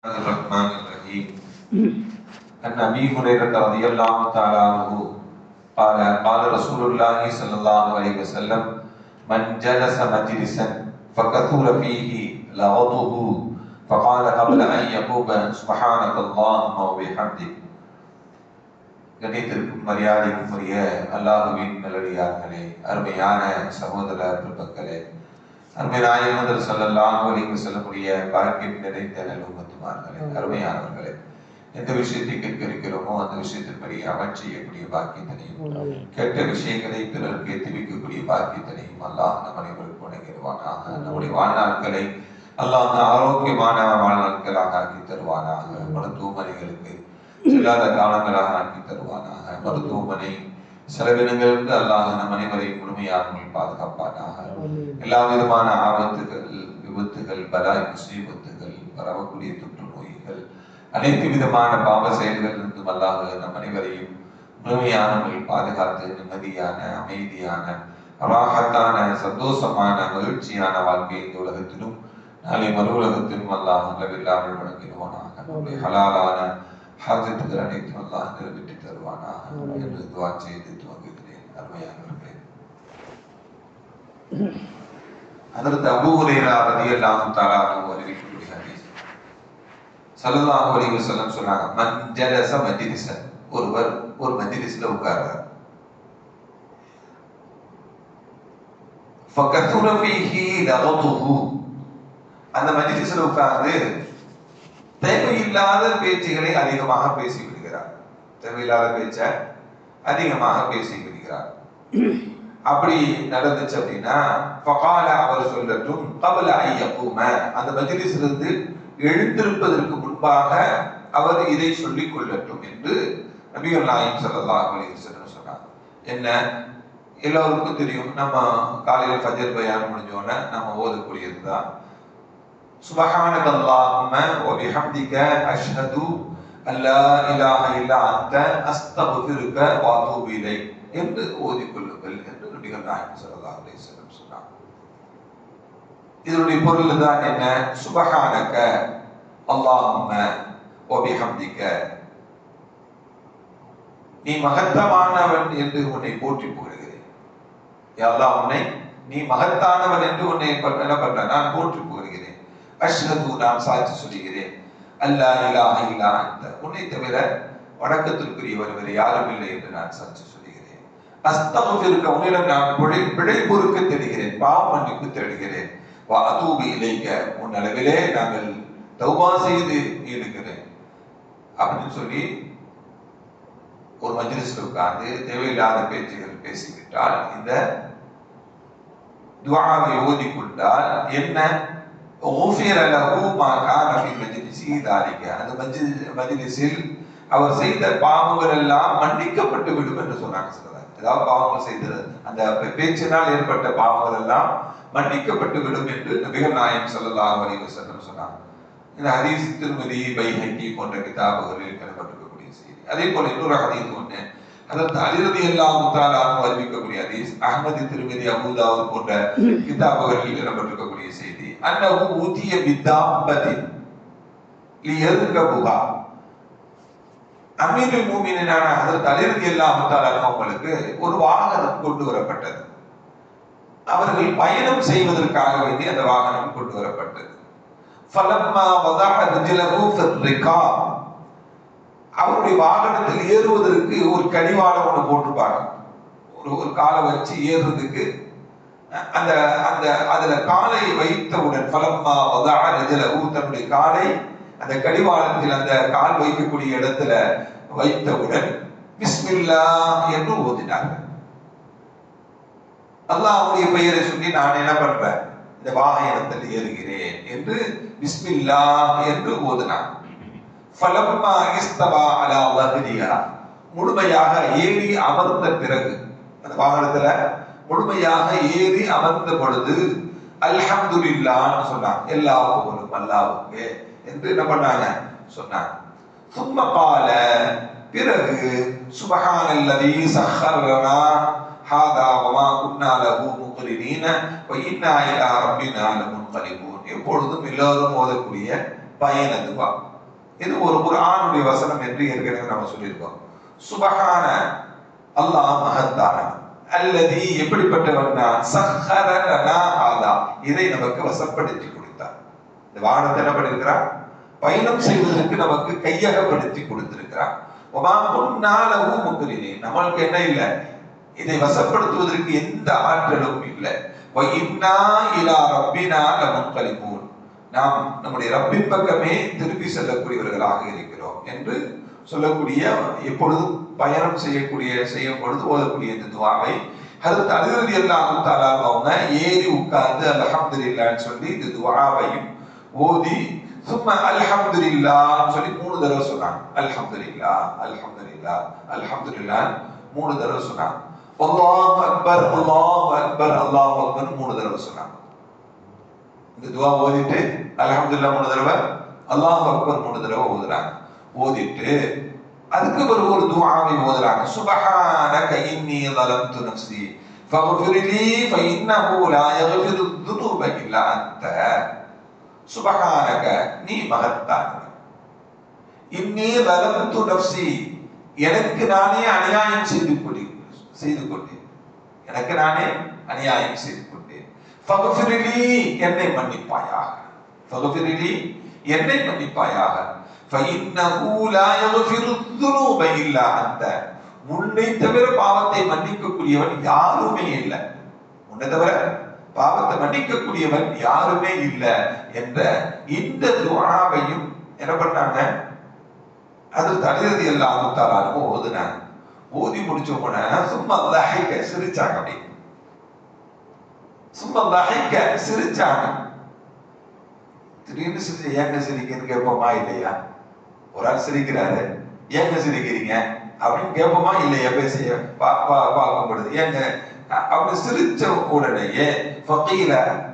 الرحمن الرحيم عن أبي هريرة رضي الله تعالى عنه قال قال رسول الله صلى الله عليه وسلم من جلس مجلسا فكثر فيه لغطه فقال قبل أن يقوم سبحانك اللهم وبحمدك. கணித்திற்கும் மரியாதைக்கும் உரிய அல்லாஹ்வின் நல்லடியார்களே, அருமையான சகோதர பெருமக்களே, அருமை நாயகர் ஸல்லல்லாஹு அலைஹி வஸல்லம் பாக்கியம் நிறைந்த நல்லும்மத்துமார்களே, அருமையானவர்களே, எந்த விஷயத்தை கேட்க இருக்கிறோமோ அந்த விஷயத்தின்படி அமல் செய்யக்கூடிய பாக்கியத்தினையும் கெட்ட விஷயங்களை பிறருக்கு எத்திவிக்கக்கூடிய பாக்கியத்தினையும் அல்லாஹ் நம் அனைவருக்கும் வழங்கிடுவானாக. நம்முடைய வாழ்நாட்களை அல்லாஹ் ஆரோக்கியமான வாழ்நாட்களாக ஆக்கி தருவானாக. மருத்துவமனைகளுக்கு செல்லாத காலங்களாக ஆக்கி தருவானாக. மருத்துவமனை செலவினங்களிலிருந்து அல்லாஹ் நம் அனைவரையும் முழுமையாக பாதுகாப்பானாக. எல்லா விதமான ஆபத்துகள், விபத்துகள், பலாய் முசீபத்துகள், பரவக்கூடிய தொற்று நோய்கள், அனைத்து விதமான பாவ செயல்களிலிருந்தும் அல்லாஹ் நம் அனைவரையும் முழுமையான பாதுகாத்து நிம்மதியான, அமைதியான, ராஹத்தான, சந்தோஷமான, மகிழ்ச்சியான வாழ்க்கை இந்த உலகத்திலும் நாளை மறு உலகத்திலும் அல்லாஹ் அளவில்லாமல் வழங்கிடுவானாக. நம்முடைய ஹலாலான ஹாஜத்துகள் அனைத்தும் அல்லாஹ் நிறைவேற்றி தருவானாக என்று துஆ செய்து துவங்குகிறேன். அருமையானவர்களே, ஹஜ்ரத் அபூ ஹுரைரா ரலியல்லாஹு தஆலா அன்ஹு அறிவிக்கக்கூடிய ஹதீஸ், ஸல்லல்லாஹு அலைஹி வஸல்லம் சொன்னாங்க, மன் ஜலஸ மஜ்லிஸன், ஒருவர் ஒரு மஜ்லிஸ்ல உட்கார்றார், ஃபகதுர ஃபீஹி லகதுஹு, அந்த மஜ்லிஸ்ல உட்கார்ந்து தேவையில்லாத பேச்சுகளை அதிகமாக பேசி விடுகிறார். தேவையில்லாத பேச்ச அதிகமாக பேசி விடுகிறார். அப்படி நடந்துச்சு அப்படின்னா ஃபகால, அவர் சொல்லட்டும், கபல அன் யகூம, அந்த மஜ்லிஸிலிருந்து எழுந்திருப்பதற்கு முன்பாக அவர் இதை சொல்லிக் கொள்ளட்டும் என்று நபிகள் நாயகம் ஸல்லல்லாஹு அலைஹி வஸல்லம் சொன்னார். என்ன, எல்லோருக்கும் தெரியும், நம்ம காலையில் ஃபஜர் பயான் முடிஞ்சோன்னா நம்ம ஓதக்கூடியதுதான் சுப்ஹானக அல்லாஹும்ம வ பிஹம்திக அஷ்ஹது அல்லா இலாஹ இல்லா அன்த அஸ்தக்ஃபிருக வ அதூபு இலைக் என்று ஓதிக்கொள்ளுங்கள் என்று நபிகள் நாயகம் ஸல்லல்லாஹு அலைஹி வஸல்லம் சொன்னார். இதனுடைய பொருள் தான் என்ன? சுப்ஹானக அல்லாஹும்ம வ பிஹம்திக, நீ மகத்தானவன் என்று உன்னை போற்றி புகழ்கிறேன். யா அல்லாஹ், உன்னை நீ மகத்தானவன் என்று உன்னை என்ன பண்ற, நான் போற்றி புகழ்கிறேன். அஷ்ஹது, நான் சாட்சி சொல்லுகிறேன், அல்லா இலாஹ இல்லா அன்த, உன்னை தவிர வணக்கத்திற்குரியவர் வேறு யாரும் இல்லை என்று நான் சாட்சி சொல்லுகிறேன். அஸ்தக்ஃபிருக, உன்னிடம் நான் பிழை பொறுக்க தேடுகிறேன், பாவ மன்னிப்பு தேடுகிறேன். வ அதூபு இலைக, உன் அளவிலே நாங்கள் தௌபா செய்து ஈடுகிறேன் அப்படின்னு சொல்லி ஒரு மஜ்லிஸ்ல உட்கார்ந்து தேவையில்லாத பேச்சுகள் பேசிவிட்டால், இந்த துஆவை ஓதிக்கொண்டால் என்ன, غفر له ما كان في مجلسه ذلك, அந்த மஜ்லிஸில் அவர் செய்த பாவங்கள் எல்லாம் மன்னிக்கப்பட்டு விடும் என்று சொன்னாங்க. அதாவது பாவங்கள் செய்தது, அந்த பேச்சினால் ஏற்பட்ட பாவங்கள் எல்லாம் மன்னிக்கப்பட்டு விடும் என்று நபிகள் நாயகம் ஸல்லல்லாஹு அலைஹி வஸல்லம் சொன்னாங்க. இந்த ஹதீஸ் திருமதி, பைஹகி போன்ற கிதாபுகளில் எழுதப்பட்டிருக்கக்கூடிய செய்தி. அதே போல இன்னொரு ஹதீஸ் ஒன்று, அதற்கு அலி ரலியல்லாஹு தஆலா அன்ஹு அறிவிக்கக்கூடிய ஹதீஸ், அஹ்மது, திருமதி, அபூ தாவூத் போன்ற கிதாபுகளில் எழுதப்பட்டிருக்கக்கூடிய செய்தி, அன்னஹு ஊதிய பிதாபத்தின் லியர்கபுஹா, அமீருல் மூமினீனான ஹஜ்ரத் அலி ரலியல்லாஹு தஆலா அன்ஹு அவர்களுக்கு ஒரு வாகனம் கொண்டு வரப்பட்டது. அவர்கள் பயணம் செய்வதற்காக வேண்டி அந்த வாகனம் கொண்டு வரப்பட்டது. ஃபலம்மா வதஅ ரிஜ்லஹு ஃபிர் ரிகாப், அவருடைய வாகனத்தில் ஏறுவதற்கு ஒரு கடிவாளம் ஒன்று போட்டுப்பாங்க, ஒரு காலை வச்சு ஏறுறதுக்கு. அந்த அந்த அதுல காலை வைத்தவுடன், ஃபலம்மா வதஅ ரிஜ்லஹு, தன்னுடைய காலை அந்த கடிவாளத்தில் அந்த கால் வைக்கக்கூடிய இடத்துல வைத்தவுடன் பிஸ்மில்லாஹ் என்று ஓதினார்கள். அல்லாஹ்வுடைய பெயரை சொல்லி நான் என்ன பண்றேன், இந்த வாகனத்தில் ஏறுகிறேன் என்று பிஸ்மில்லாஹ் என்று ஓதினார். ஃபலம்மா இஸ்தவா அலா வஹ்ரிஹா, முழுமையாக ஏறி அமர்ந்த பிறகு, அந்த வாகனத்துல முழுமையாக ஏறி அமர்ந்த பொழுது அல்ஹம்துலில்லாஹ்னு சொன்னாங்க, எல்லா புகழும் அல்லாஹ்வுக்கே என்று என்ன பண்ணாங்க, சொன்னாங்க. சும்ம கால, பிறகு சுப்ஹானல்லதீ சஹ்ஹரனா ஹாதா வமா குன்னா லஹு முக்ரினீன வ இன்னா இலா ரப்பினா லமுன்கலிபூன், எப்பொழுதும் எல்லோரும் ஓதக்கூடிய பயன துஆ. இது ஒரு குர்ஆனுடைய வசனம் என்று ஏற்கனவே நம்ம சொல்லியிருக்கோம். சுபஹான, அல்லாஹ் மகத்தானவன். அல்லதி, எப்படிப்பட்டவன்னா, சஹ்ஹர லனா ஹாதா, இதை நமக்கு வசப்படுத்தி கொடுத்தார். இந்த வானத்தை என்ன பண்ணிருக்கிறார்? பயணம் செய்வதற்கு நமக்கு கையகப்படுத்தி கொடுத்திருக்கிறார். வமா குன்னா லஹு முக்ரினீன், நம்மளுக்கு என்ன இல்லை, இதை வசப்படுத்துவதற்கு எந்த ஆற்றலும் இல்லை. வ இன்னா இலா ரப்பினா லமுன்கலிபூன், நாம் நம்முடைய ரப்பின் பக்கமே திருப்பி செல்லக்கூடியவர்களாக இருக்கிறோம் என்று சொல்லக்கூடிய, எப்பொழுதும் பயணம் செய்யும் பொழுது ஓதக்கூடிய இந்த துஆவை ஹஜ்ரத் அலி ரலியல்லாஹு தஆலா அவங்க ஏறி உட்கார்ந்து அல்ஹம்துலில்லாஹ்னு சொல்லி இந்த துஆவையும் ஓதி சும்மா அல்ஹம்துலில்லாஹ் சொல்லி 3 தடவை சொன்னாங்க. அல்ஹம்துலில்லாஹ் அல்ஹம்துலில்லாஹ் அல்ஹம்துலில்லாஹ் 3 தடவை சொன்னாங்க. அல்லாஹு அக்பர் அல்லாஹு அக்பர் அல்லாஹு அக்பர் 3 தடவை சொன்னாங்க. இந்த துஆ ஓதிட்டு அல்ஹம்துலில்லாஹ் 3 தடவை, அல்லாஹு அக்பர் 3 தடவை ஓதுறாங்க. ஓதிட்டு அதுக்கு பிறகு ஒரு துஆவை ஓதுறாங்க. சுப்ஹானக இன்னி ظلمت نفسي فاغفر لي فإنه لا يغفر الذنوب إلا أنت. சுப்ஹானக, நீ மகத்தானவன். இன்னி ظلمت نفسي, எனக்கு நானே அநியாயம் செய்து கொண்டேன், எனக்கு நானே அநியாயம் செய்து கொண்டேன். فاغفر لي, என்னை மன்னிப்பாயாக, فاغفر لي, என்னை மன்னிப்பாயாக. فإنه لا يغفر الذنوب إلا أنت, உன்னை தவிர பாவத்தை மன்னிக்கக்கூடியவன் யாருமே இல்லை, உன்னை தவிர பாவத்தை மன்னிக்கக்கூடியவன் யாருமே இல்லை என்ற இந்த துஆவையும் என்ன பண்ணாங்க, அது தலிரதி எல்லாம் அமுத்தாலும் ஓதுனாங்க. ஓதி முடிச்ச உடனே சும்மா லஹிக, சிரிச்சாங்க. அப்படி சும்மா லஹிக, சிரிச்சாங்க. திடீர்னு சிரிச்சு ஏங்க சிரிக்கிறேன்னு கேட்போமா இல்லையா? ஒரு ஆள் சிரிக்கிறாரு, ஏங்க சிரிக்கிறீங்க அப்படின்னு கேட்போமா இல்லையா? பேசிய பார்க்கும் பொழுது ஏங்க அப்படி சிரிச்ச உடனேயே ஃபகீல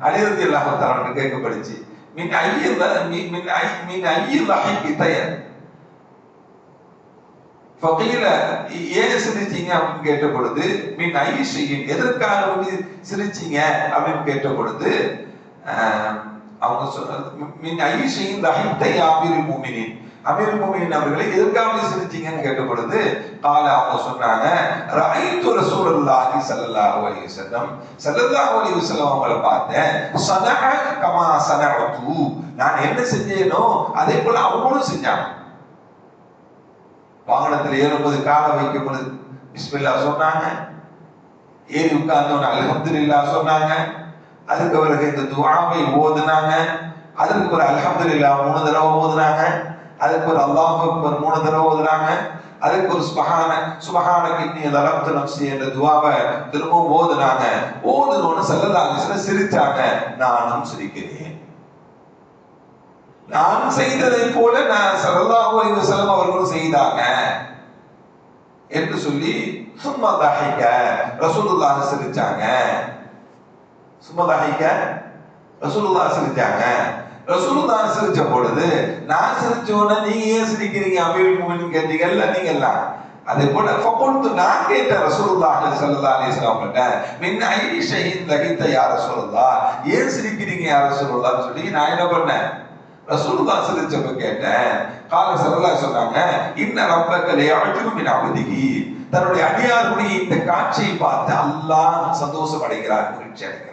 அலி ரலியல்லாஹு தஆலா கேட்கப்படுச்சு, மின் ஐய லஹிகி தய, ஃபகீல ஏன் சிரிச்சீங்க அப்படின்னு கேட்ட பொழுது, மின் ஐய ஷைஇன், எதற்காக சிரிச்சீங்க அப்படின்னு கேட்ட பொழுது அவங்க சொன்னாங்க, மின் ஐய ஷைஇன் லஹிக்த யா அமீருல் முஃமினீன், அமீருல் முஃமினீன் அவர்களை எதற்காக சிரிச்சீங்கன்னு கேட்ட பொழுது கால அவங்க சொன்னாங்க, ரஅய்து ரசூலுல்லாஹி ஸல்லல்லாஹு அலைஹி வஸல்லம், ஸல்லல்லாஹு அலைஹி வஸல்லம் அவங்களை பார்த்தேன், ஸனஅ கமா ஸனஅது, நான் என்ன செஞ்சேனோ அதே போல அவங்களும் செஞ்சாங்க. வாகனத்தில் ஏறும்போது காலை வைக்கும் பொழுது பிஸ்மில்லாஹ் சொன்னாங்க, ஏறி உட்கார்ந்தவங்க அல்ஹம்துலில்லாஹ் சொன்னாங்க, அதுக்கு பிறகு இந்த துஆவை ஓதுனாங்க, அதுக்கு ஒரு அல்ஹம்துலில்லாஹ் 3 தடவை ஓதுனாங்க, அதுக்கு ஒரு அல்லாஹு அக்பர் 3 தடவை ஓதுனாங்க, அதுக்கு ஒரு சுப்ஹானக இன்னி ظلمت نفسي என்ற துஆவை திரும்பவும் ஓதுனாங்க. ஓதுனோன்னு ஸல்லல்லாஹு அலைஹி வஸல்லம் சிரிச்சாங்க. நானும் சிரிக்கிறேன், நான் செய்ததை போல நான் ஸல்லல்லாஹு அலைஹி வஸல்லம் அவர்களும் செய்தாங்க என்று சொல்லி சும்மா தஹிக, ரசூலுல்லாஹ் சிரிச்சாங்க. சும்மா தஹிக, ரசூலுல்லாஹ் சிரிச்சாங்க. ரசூலுல்லாஹ் சிரிச்ச பொழுது நான் சிரிச்சோன்னா நீங்க ஏன் சிரிக்கிறீங்க அமீருல் முஃமினீன் கேட்டீங்கல்ல நீங்க எல்லாம், அதே போல ஃபகுல்து, நான் கேட்டேன் ரசூலுல்லாஹ் ஸல்லல்லாஹு அலைஹி வஸல்லம் கிட்ட, மின் ஐய ஷைஇன் லஹிக்த யா ரசூலுல்லாஹ், ஏன் சிரிக்கிறீங்க யா ரசூலுல்லாஹ் சொல்லி நான் என்ன பண்ணேன், ரசூலுல்லாஹ் சிரிச்சப்ப கேட்டேன். கால ஸல்லல்லாஹு சொன்னாங்க, இன்ன ரப்பக லயஅஜுபு மின் அப்திஹி, தன்னுடைய அடியாருடைய இந்த காட்சியை பார்த்து அல்லாஹ் சந்தோஷம் அடைகிறார், மகிழ்ச்சி அடைகிறார்.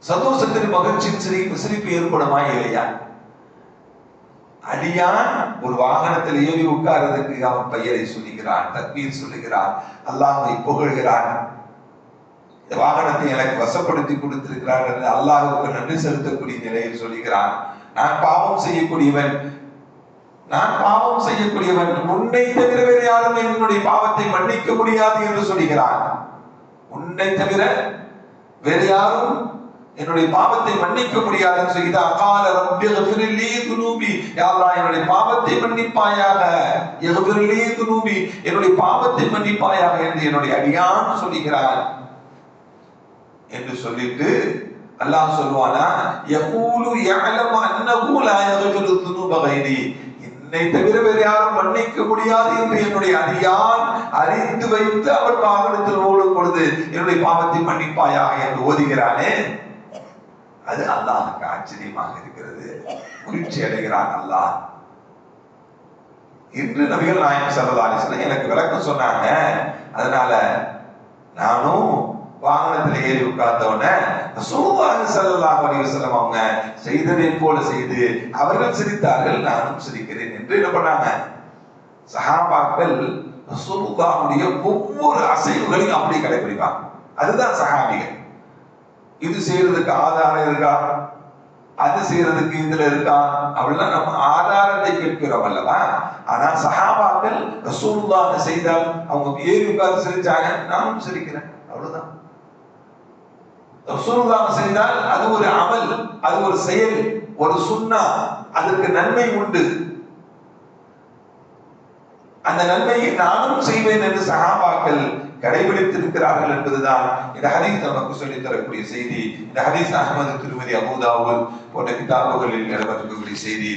சந்தோஷத்தின் மகிழ்ச்சியின் சிரிப்பு ஏற்படுமா இல்லையா? அடியான் ஒரு வாகனத்தில் ஏறி உட்கார்றதுக்கு அவன் பெயரை சொல்லுகிறான், தக்பீர் சொல்லுகிறான், அல்லாஹ்வை புகழ்கிறான், இந்த வாகனத்தை எனக்கு வசப்படுத்தி கொடுத்திருக்கிறார் என்று அல்லாஹ்வுக்கு நன்றி செலுத்தக்கூடிய நிலையில் சொல்லுகிறான். நான் பாவம் செய்யக்கூடியவன், உன்னை தவிர வேறு யாரும் என்னுடைய பாவத்தை மன்னிக்க முடியாது என்று சொல்லுகிறான். உன்னை தவிர வேறு யாரும் என்னுடைய பாவத்தை மன்னிக்க முடியாதுன்னு சொல்லி அகால ரப்பி இக்ஃபிர்லி துனூபி, யா அல்லாஹ் என்னுடைய பாவத்தை மன்னிப்பாயாக, இக்ஃபிர்லி துனூபி, என்னுடைய பாவத்தை மன்னிப்பாயாக என்று என்னுடைய அடியான் சொல்லுகிறான் என்று சொல்லிட்டு அல்லாஹ் சொல்வானா, யகூலு யஅலமு அன்னஹு லா யக்ஃபிரு துனூப கைரி, என்னை தவிர வேறு யாரும் மன்னிக்க முடியாது என்று என்னுடைய அடியான் அறிந்து வைத்து அவர் வாகனத்தில் ஓடும் பொழுது என்னுடைய பாவத்தை மன்னிப்பாயாக என்று ஓதுகிறானே, அது அல்லாஹ்வுக்கு ஆச்சரியமாக இருக்கிறது. மகிழ்ச்சி அடைகிறான் அல்லாஹ் என்று நபிகள் நாயகம் ஸல்லல்லாஹு அலைஹி வஸல்லம் எனக்கு விளக்கம் சொன்னாங்க. அதனால நானும் வாகனத்தில் ஏறி உட்கார்ந்தவன ரசூலுல்லாஹி ஸல்லல்லாஹு அலைஹி வஸல்லம் அவங்க செய்ததை போல செய்து அவர்கள் சிரித்தார்கள், நானும் சிரிக்கிறேன் என்று என்ன பண்ணாங்க. சஹாபாக்கள் ரசூலுல்லாஹுடைய ஒவ்வொரு அசைவுகளையும் அப்படியே கடைபிடிப்பாங்க. அதுதான் சஹாபிகள். இது செய்யறதுக்கு ஆதாரம் இருக்கா, அது செய்யறதுக்கு இதுல இருக்கா அப்படிலாம் நம்ம ஆதாரத்தை கேட்கிறோம் அல்லவா. ஆனா சஹாபாக்கள் ரசூலுல்லாஹ் செய்தால் அவங்க ஏறி உட்கார்ந்து சிரிச்சாங்க, நானும் சிரிக்கிறேன், அவ்வளவுதான். ரசூலுல்லாஹ் செய்தால் அது ஒரு அமல், அது ஒரு செயல், ஒரு சுன்னா, அதற்கு நன்மை உண்டு. அந்த நன்மையை நானும் செய்வேன் என்று சஹாபாக்கள் கடைபிடித்திருக்கிறார்கள் என்பதுதான் இந்த ஹதீஸ் நமக்கு சொல்லித் தரக்கூடிய செய்தி. இந்த ஹதீஸ் அஹ்மது, திருமதி, அபூ தாவூத் போன்ற கிதாபுகளில் இடம்பெறக்கூடிய செய்தி.